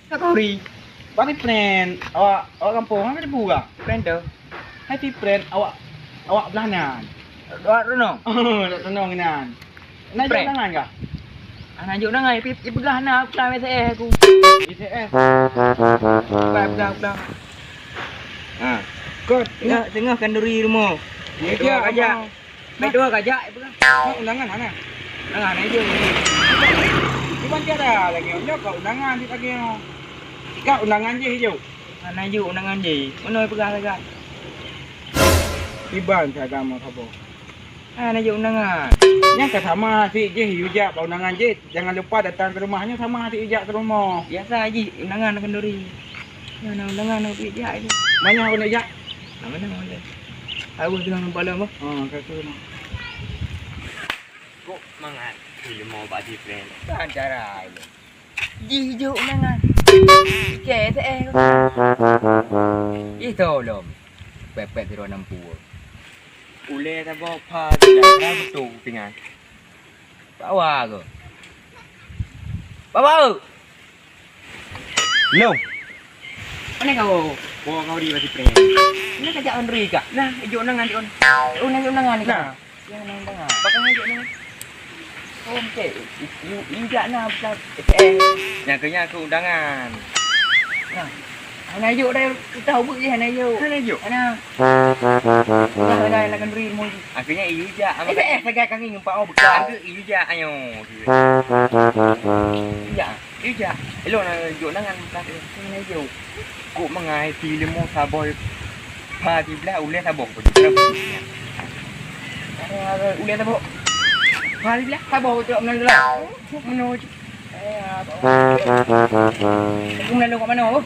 Tak kau ri. Bagi friend, awak kampung ada buka. Friend tu. Hai friend, awak belanan. Dua renong. Tak tenang nan. Nak Friend. jangan kah? Anak juk nang ai pi pegang nak pelan saya aku. ITF. Pelan. Ha. Kau tengah kanduri rumah. Ya Dua kajak. Baik dua kajak pegang. Nak undangan mana? Tengah naik je. Cuma tiada lagi. Nyok kau undangan di pagi no. Kau undangan je hijau. Naik je undangan je. Mana pegang dekat. Tiban saya agama kabo. Naik je undangan. Yang ke sama si je hijau undangan je. Jangan lupa datang ke rumahnya sama si hijau ke rumah. Biasa je undangan kanduri. Mana undangan nak pergi dia je. Banyak orang hijau. Mana mana. Aku tengah nampak lama. Kata no. Kok mangat film mau bagi friend. Tak cara ini. Hijau undangan. Cek saya. Itu lom. Pepet 260. Ule tak bawa pa tidak betul pingan. Bawa ke? Bawa. No. Mana kau? Bawa kau di bagi friend. Ini kajak Henry kak. Nah, hijau undangan di on. Undangan ni kak. Nah. Yang undangan. Pakai hijau ni. Oh, cek. Hijau nak pelat. Eh. Yang kenya ke undangan. Nah. Anak hijau dah tahu buat je anak hijau. Mana yuk? Anak. Dah nak Henry mau. Akhirnya iu je. Segai kami ngumpat oh bekal. Aku iu je ayo. Ya. Iu je. Elok nak yuk undangan pelat Anak hijau. Kok mengai film mau saboy. Pa di belah ule sabok. Ulian tak bawa. Mari belah. Tak bawa tu mana dulu. Mana je. Aku nak kat mana?